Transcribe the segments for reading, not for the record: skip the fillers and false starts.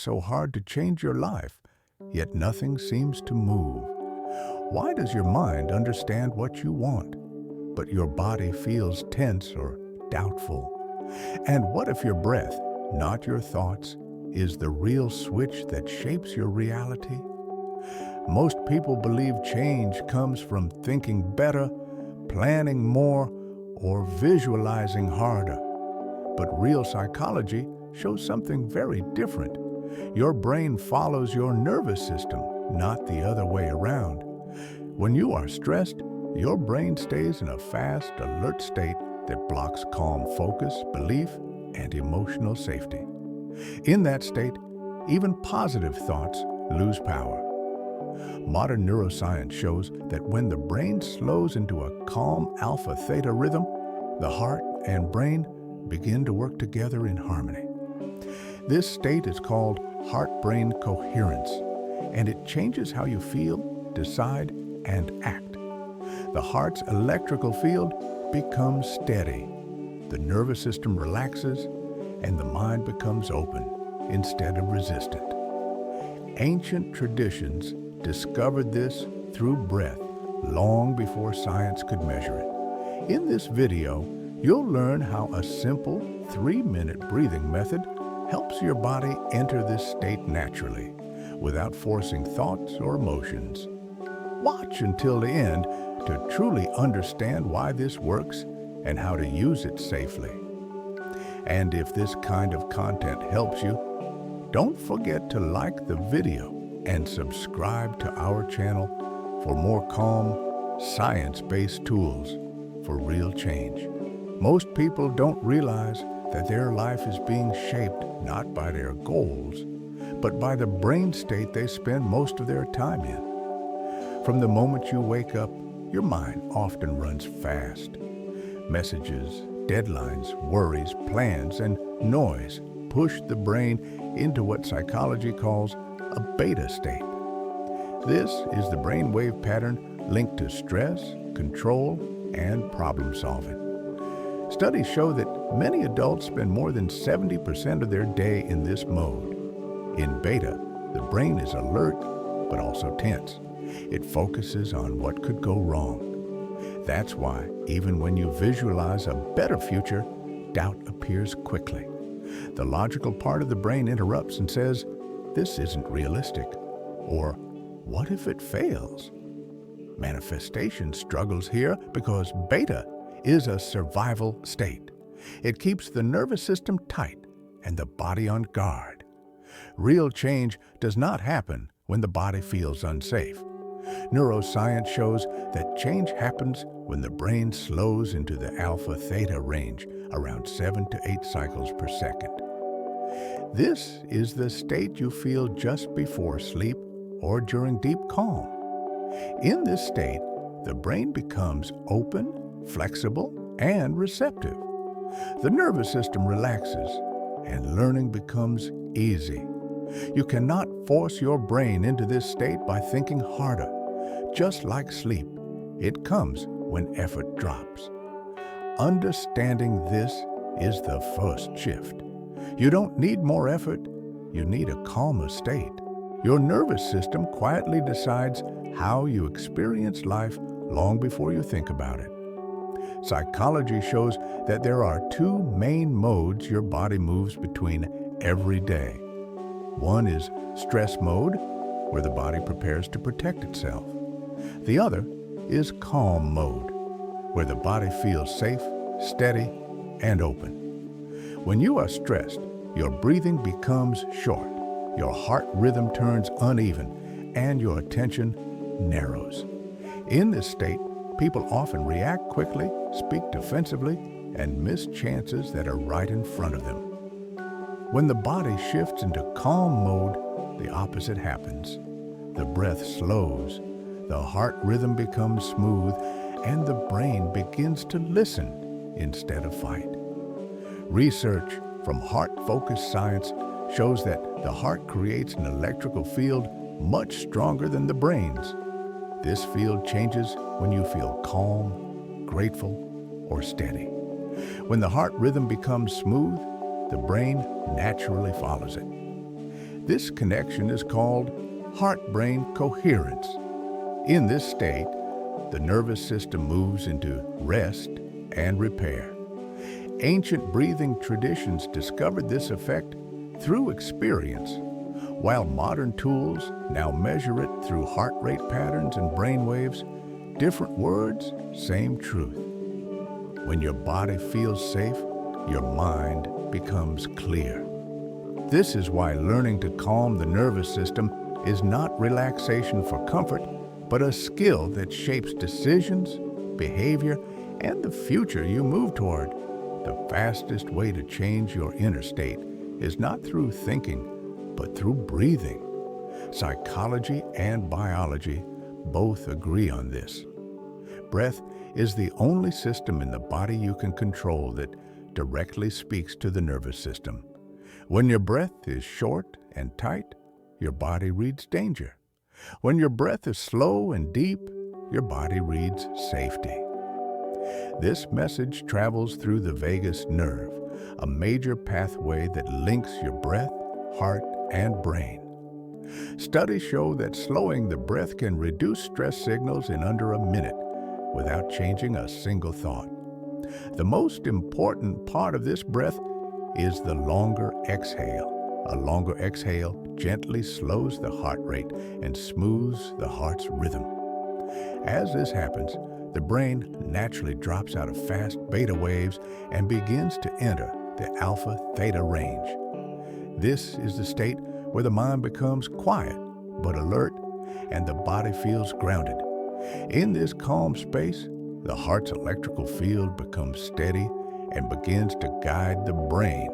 so hard to change your life, yet nothing seems to move? Why does your mind understand what you want, but your body feels tense or doubtful? And what if your breath, not your thoughts, is the real switch that shapes your reality? Most people believe change comes from thinking better, planning more, or visualizing harder. But real psychology shows something very different. Your brain follows your nervous system, not the other way around. When you are stressed, your brain stays in a fast, alert state that blocks calm focus, belief, and emotional safety. In that state, even positive thoughts lose power. Modern neuroscience shows that when the brain slows into a calm alpha-theta rhythm, the heart and brain begin to work together in harmony. This state is called heart-brain coherence, and it changes how you feel, decide, and act. The heart's electrical field becomes steady. The nervous system relaxes, and the mind becomes open instead of resistant. Ancient traditions discovered this through breath long before science could measure it. In this video, you'll learn how a simple 3-minute breathing method helps your body enter this state naturally, without forcing thoughts or emotions. Watch until the end to truly understand why this works and how to use it safely. And if this kind of content helps you, don't forget to like the video and subscribe to our channel for more calm, science-based tools for real change. Most people don't realize that their life is being shaped not by their goals, but by the brain state they spend most of their time in. From the moment you wake up, your mind often runs fast. Messages, deadlines, worries, plans, and noise push the brain into what psychology calls a beta state. This is the brainwave pattern linked to stress, control, and problem solving. Studies show that many adults spend more than 70% of their day in this mode. In beta, the brain is alert but also tense. It focuses on what could go wrong. That's why, even when you visualize a better future, doubt appears quickly. The logical part of the brain interrupts and says, "This isn't realistic," or "What if it fails?" Manifestation struggles here because beta is a survival state. It keeps the nervous system tight and the body on guard. Real change does not happen when the body feels unsafe. Neuroscience shows that change happens when the brain slows into the alpha-theta range, around 7 to 8 cycles per second. This is the state you feel just before sleep or during deep calm. In this state, the brain becomes open, flexible, and receptive. The nervous system relaxes, and learning becomes easy. You cannot force your brain into this state by thinking harder. Just like sleep, it comes when effort drops. Understanding this is the first shift. You don't need more effort, you need a calmer state. Your nervous system quietly decides how you experience life long before you think about it. Psychology shows that there are 2 main modes your body moves between every day. One is stress mode, where the body prepares to protect itself. The other is calm mode, where the body feels safe, steady, and open. When you are stressed, your breathing becomes short, your heart rhythm turns uneven, and your attention narrows. In this state, people often react quickly, speak defensively, and miss chances that are right in front of them. When the body shifts into calm mode, the opposite happens. The breath slows, the heart rhythm becomes smooth, and the brain begins to listen instead of fight. Research from heart-focused science shows that the heart creates an electrical field much stronger than the brain's. This field changes when you feel calm, grateful, or steady. When the heart rhythm becomes smooth, the brain naturally follows it. This connection is called heart-brain coherence. In this state, the nervous system moves into rest and repair. Ancient breathing traditions discovered this effect through experience, while modern tools now measure it through heart rate patterns and brain waves. Different words, same truth. When your body feels safe, your mind becomes clear. This is why learning to calm the nervous system is not relaxation for comfort, but a skill that shapes decisions, behavior, and the future you move toward. The fastest way to change your inner state is not through thinking, but through breathing. Psychology and biology both agree on this. Breath is the only system in the body you can control that directly speaks to the nervous system. When your breath is short and tight, your body reads danger. When your breath is slow and deep, your body reads safety. This message travels through the vagus nerve, a major pathway that links your breath, heart, and brain. Studies show that slowing the breath can reduce stress signals in under a minute without changing a single thought. The most important part of this breath is the longer exhale. A longer exhale gently slows the heart rate and smooths the heart's rhythm. As this happens, the brain naturally drops out of fast beta waves and begins to enter the alpha-theta range. This is the state where the mind becomes quiet but alert and the body feels grounded. In this calm space, the heart's electrical field becomes steady and begins to guide the brain.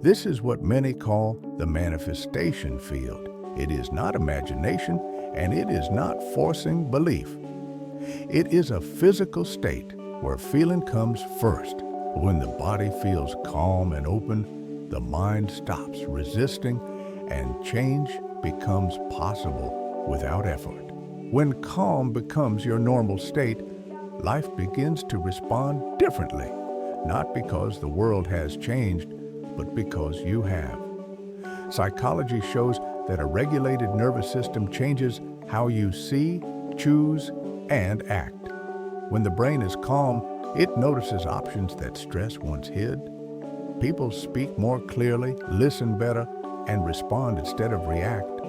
This is what many call the manifestation field. It is not imagination, and it is not forcing belief. It is a physical state where feeling comes first. When the body feels calm and open, the mind stops resisting, and change becomes possible without effort. When calm becomes your normal state, life begins to respond differently, not because the world has changed, but because you have. Psychology shows that a regulated nervous system changes how you see, choose, and act. When the brain is calm, it notices options that stress once hid. People speak more clearly, listen better, and respond instead of react.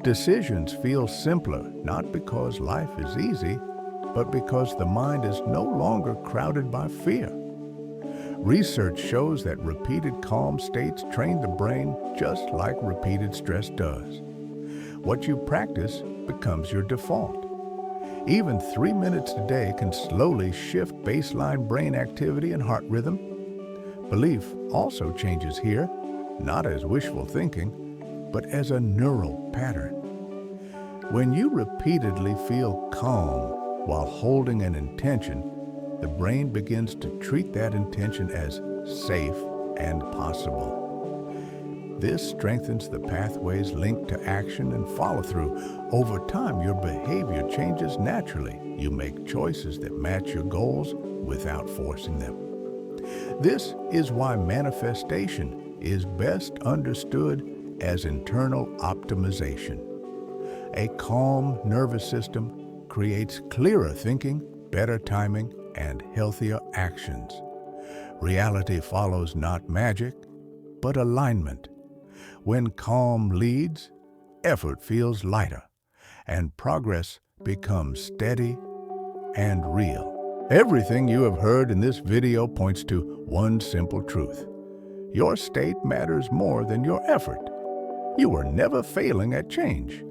Decisions feel simpler, not because life is easy, but because the mind is no longer crowded by fear. Research shows that repeated calm states train the brain just like repeated stress does. What you practice becomes your default. Even 3 minutes a day can slowly shift baseline brain activity and heart rhythm. Belief also changes here, not as wishful thinking, but as a neural pattern. When you repeatedly feel calm while holding an intention, the brain begins to treat that intention as safe and possible. This strengthens the pathways linked to action and follow-through. Over time, your behavior changes naturally. You make choices that match your goals without forcing them. This is why manifestation is best understood as internal optimization. A calm nervous system creates clearer thinking, better timing, and healthier actions. Reality follows not magic, but alignment. When calm leads, effort feels lighter, and progress becomes steady and real. Everything you have heard in this video points to one simple truth. Your state matters more than your effort. You were never failing at change.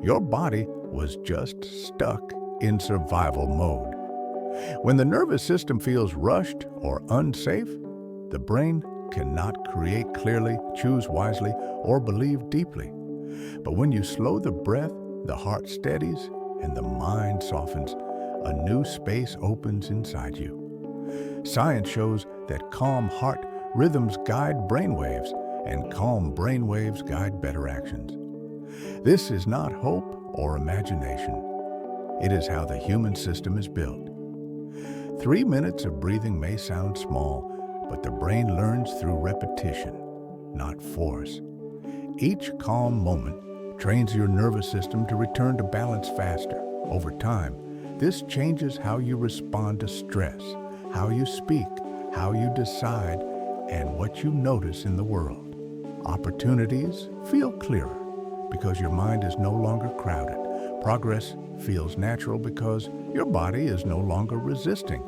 Your body was just stuck in survival mode. When the nervous system feels rushed or unsafe, the brain cannot create clearly, choose wisely, or believe deeply. But when you slow the breath, the heart steadies, and the mind softens, a new space opens inside you. Science shows that calm heart rhythms guide brainwaves, and calm brainwaves guide better actions. This is not hope or imagination. It is how the human system is built. 3 minutes of breathing may sound small, but the brain learns through repetition, not force. Each calm moment trains your nervous system to return to balance faster. Over time, this changes how you respond to stress, how you speak, how you decide, and what you notice in the world. Opportunities feel clearer because your mind is no longer crowded. Progress feels natural because your body is no longer resisting.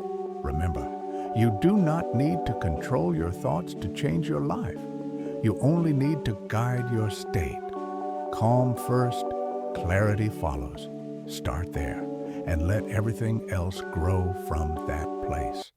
Remember, you do not need to control your thoughts to change your life. You only need to guide your state. Calm first, clarity follows. Start there and let everything else grow from that place.